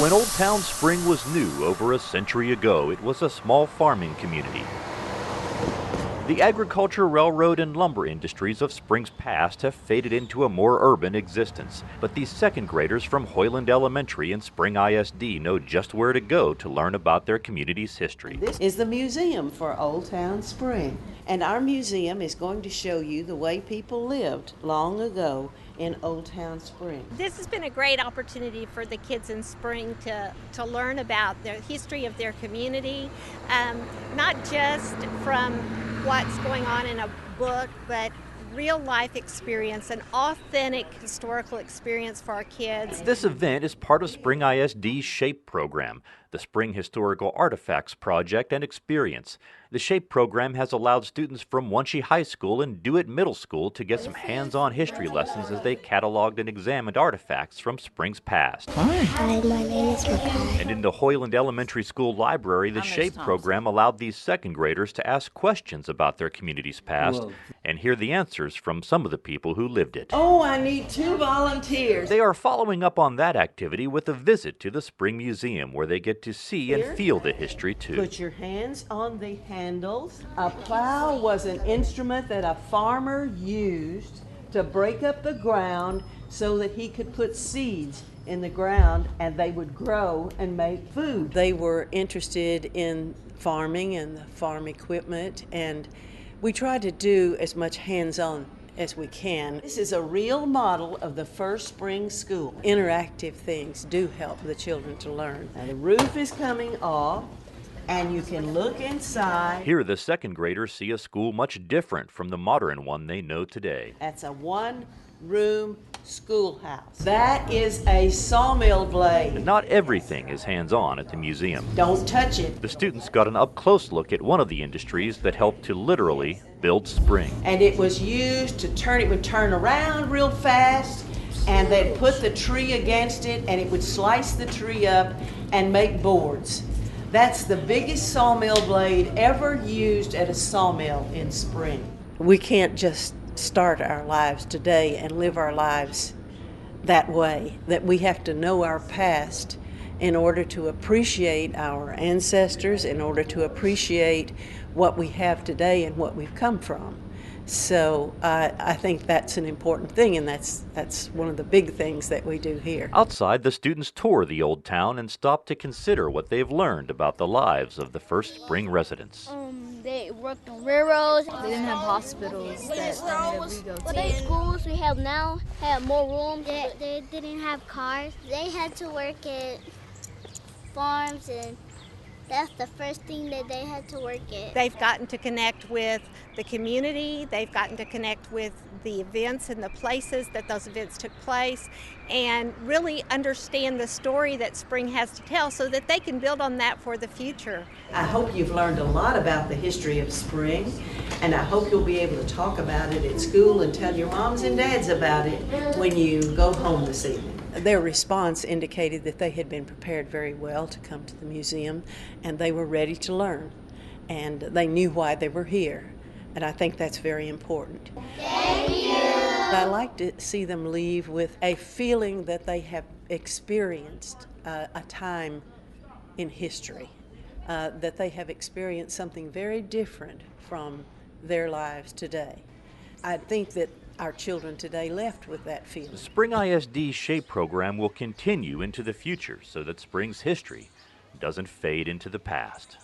When Old Town Spring was new over a century ago, it was a small farming community. The agriculture, railroad, and lumber industries of Spring's past have faded into a more urban existence. But these second graders from Hoyland Elementary and Spring ISD know just where to go to learn about their community's history. This is the museum for Old Town Spring. And our museum is going to show you the way people lived long ago in Old Town Spring. This has been a great opportunity for the kids in Spring to learn about the history of their community, not just from what's going on in a book, but real life experience, an authentic historical experience for our kids. This event is part of Spring ISD's SHAPE program, the Spring Historical Artifacts Project and Experience. The SHAPE program has allowed students from Wenatchee High School and Dewitt Middle School to get some hands-on history lessons as they cataloged and examined artifacts from Spring's past. Hi, my name is Rebecca. And in the Hoyland Elementary School library, the SHAPE program allowed these second graders to ask questions about their community's past and hear the answers from some of the people who lived it. Oh, I need 2 volunteers. They are following up on that activity with a visit to the Spring Museum, where they get to see and feel the history too. Put your hands on the handles. A plow was an instrument that a farmer used to break up the ground so that he could put seeds in the ground and they would grow and make food. They were interested in farming and the farm equipment, and we try to do as much hands-on as we can. This is a real model of the first spring school. Interactive things do help the children to learn. Now the roof is coming off, and you can look inside. Here the second graders see a school much different from the modern one they know today. That's a one-room schoolhouse. That is a sawmill blade. Not everything is hands-on at the museum. Don't touch it. The students got an up-close look at one of the industries that helped to literally build Spring. And it was used to turn, it would turn around real fast, and they'd put the tree against it, and it would slice the tree up and make boards. That's the biggest sawmill blade ever used at a sawmill in Spring. We can't just start our lives today and live our lives that way, that we have to know our past in order to appreciate our ancestors, in order to appreciate what we have today and what we've come from. So I think that's an important thing, and that's one of the big things that we do here. Outside, the students tour the old town and stop to consider what they've learned about the lives of the first Spring residents. They worked on railroads. They didn't have hospitals that we go to. Well, the schools we have now have more rooms. They didn't have cars. They had to work at farms, and that's the first thing that they had to work at. They've gotten to connect with the community, they've gotten to connect with the events and the places that those events took place, and really understand the story that Spring has to tell so that they can build on that for the future. I hope you've learned a lot about the history of Spring, and I hope you'll be able to talk about it at school and tell your moms and dads about it when you go home this evening. Their response indicated that they had been prepared very well to come to the museum, and they were ready to learn, and they knew why they were here, and I think that's very important. Thank you. I like to see them leave with a feeling that they have experienced a time in history, that they have experienced something very different from their lives today. I think that our children today left with that feeling. The Spring ISD SHAPE program will continue into the future so that Spring's history doesn't fade into the past.